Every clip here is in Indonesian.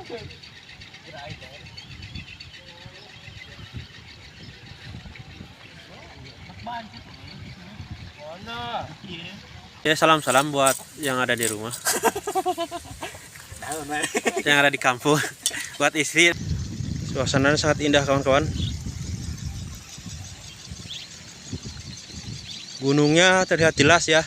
Ya, salam-salam buat yang ada di rumah, yang ada di kampung, buat istri. Suasananya sangat indah kawan-kawan. Gunungnya terlihat jelas ya.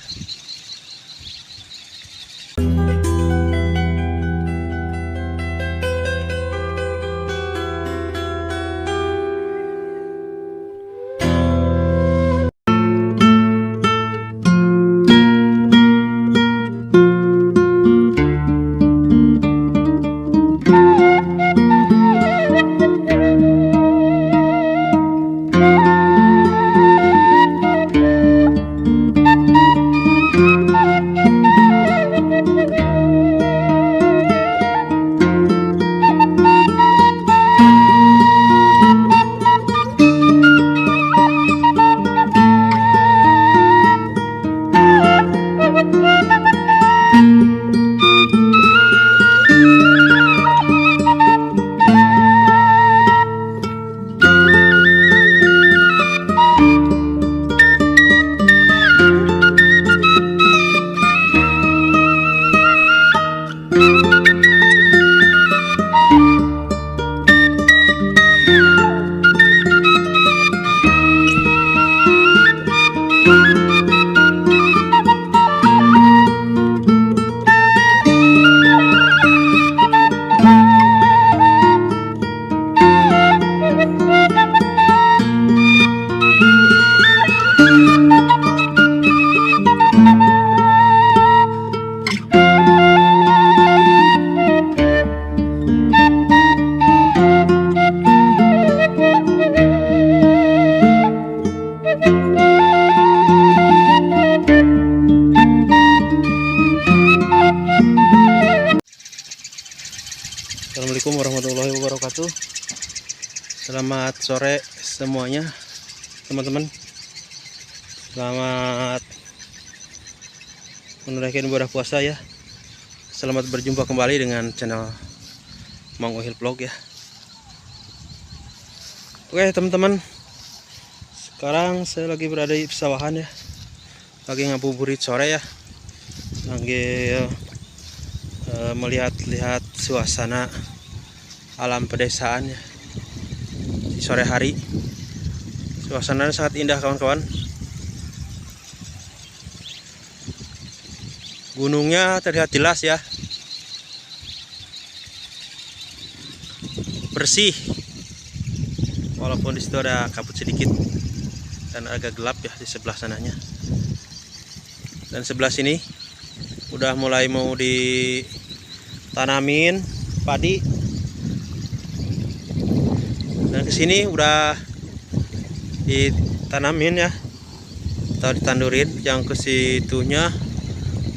Assalamualaikum warahmatullahi wabarakatuh. Selamat sore semuanya teman-teman. Selamat menunaikan ibadah puasa ya. Selamat berjumpa kembali dengan channel Mang Uhil Vlog ya. Oke teman-teman, sekarang saya lagi berada di pesawahan ya. Lagi ngabuburit sore ya. Lagi melihat-lihat suasana alam pedesaan ya di sore hari. Suasananya sangat indah kawan-kawan. Gunungnya terlihat jelas ya, bersih, walaupun di situ ada kabut sedikit dan agak gelap ya di sebelah sananya. Dan sebelah sini udah mulai mau ditanamin padi, dan kesini udah ditanamin ya atau ditandurin. Yang kesitunya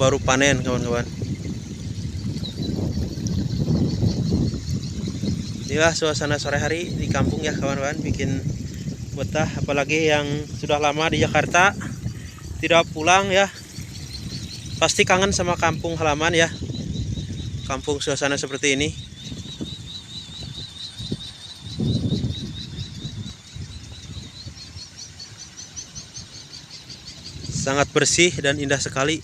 baru panen kawan-kawan. Inilah suasana sore hari di kampung ya kawan-kawan, bikin betah. Apalagi yang sudah lama di Jakarta tidak pulang ya, pasti kangen sama kampung halaman ya. Kampung suasana seperti ini. Sangat bersih dan indah sekali.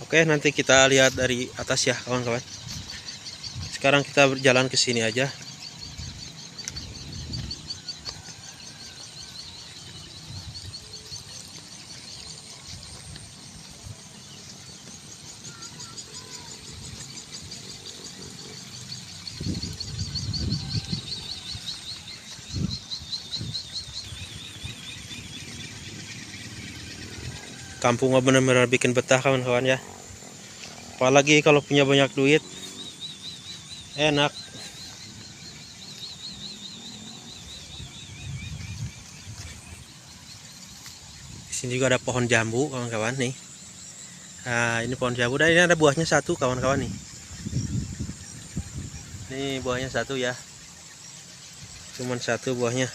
Oke, nanti kita lihat dari atas ya kawan-kawan. Sekarang kita berjalan ke sini aja. Kampungnya benar-benar bikin betah kawan-kawan ya. Apalagi kalau punya banyak duit, enak. Di sini juga ada pohon jambu kawan-kawan nih. Nah, ini pohon jambu, dan ini ada buahnya satu kawan-kawan nih. Ini buahnya satu ya. Cuman satu buahnya.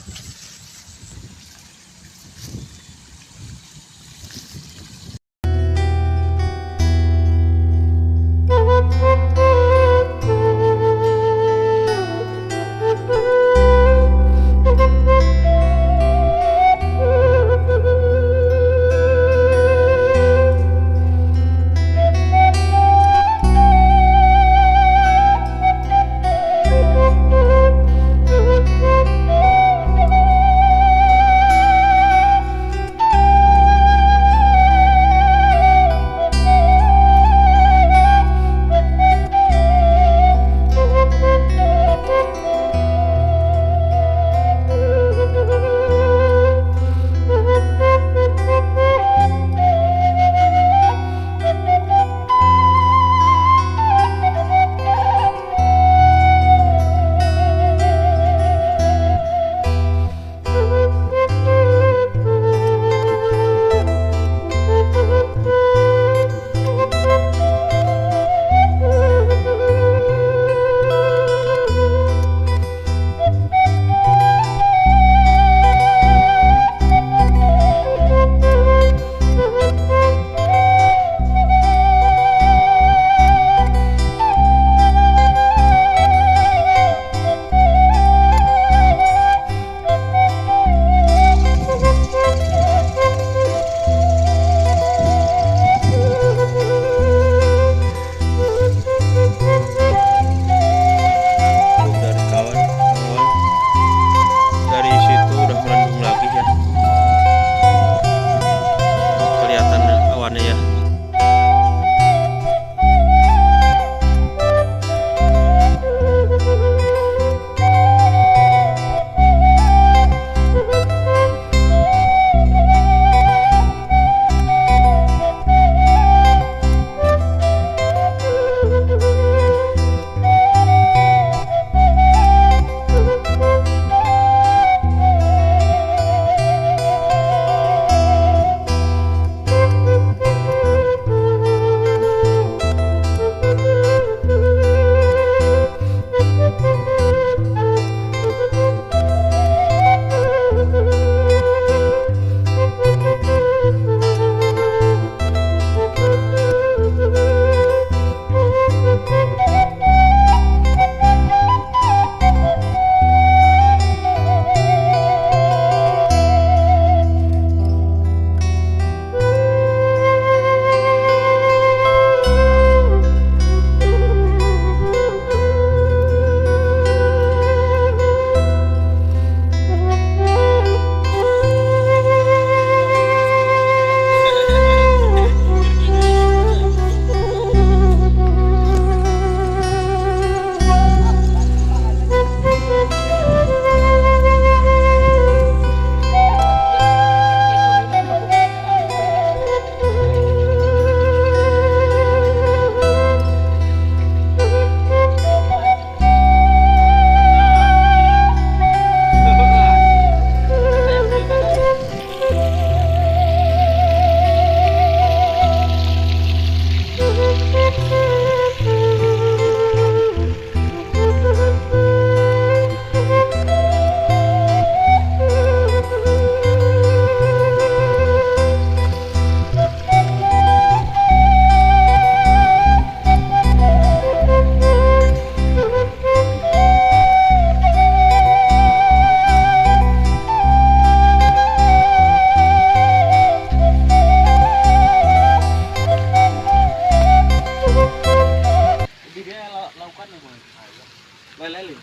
Lele.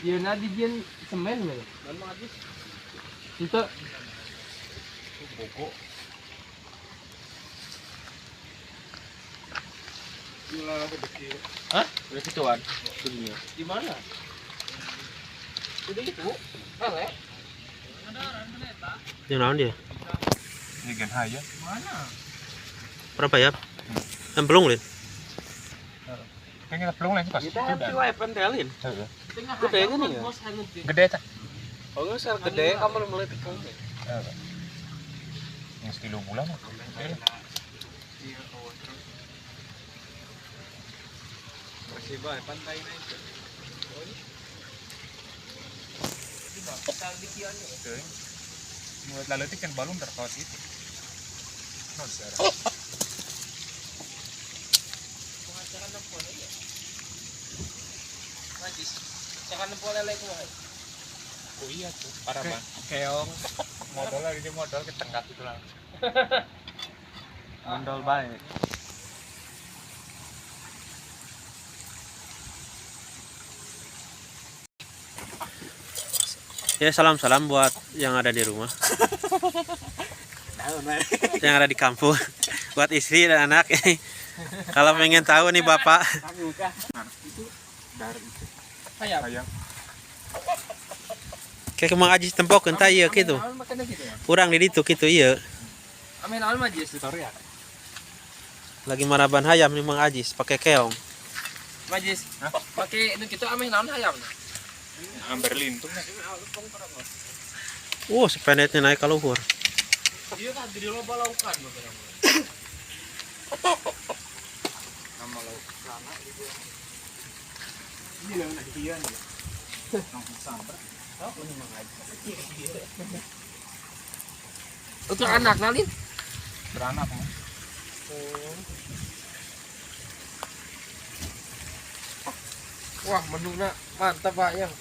Dia nadi dia semen nih. Itu boko. Hah? Udah gituan. Di mana? Udah itu. Lele. Yang naon dia? Ini gen haya. Mana? Berapa ya? Yang belum lin. Kayaknya belum lagi pas. Kita happy pentelin. Heeh. Gede kan ya? Gede ta. Oh nggak ser gede, kamu mulai tekan. Heeh. Yang 3 bulan. Masih baik pantai naik. Oke. Mulai lalu itu kan balon terkawat itu. Non sekarang. Majis. Jangan nempel lele ku. Oh iya tuh, parah banget. Keong. Modal lagi dia modal ke tengah itu lah. Mondol baik. Ya salam-salam buat yang ada di rumah, yang ada di kampung, buat istri dan anak. Kalau pengen tahu nih bapak, Ayam. Ayam. kayak Mang Aji tempok entah iya gitu, kurang di ditu gitu iya. Amin naon majis. Sorry ya. Lagi maraban hayam nih Mang Aji pakai keong. Majis. Pakai itu gitu amin naon hayam. Hampir lintung nih. Sepenetnya naik ke luhur. Iya kan di loba laukan nama lauk sana gitu. Ini lah nak dia nih. Nong sambar. Oh, ini Mang Aji. Untuk anak nalin. Beranak mah. Wah, menunya mantap Pak yang.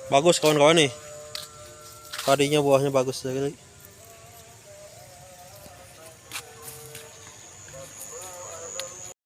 Bagus kawan-kawan nih. Padinya buahnya bagus sekali.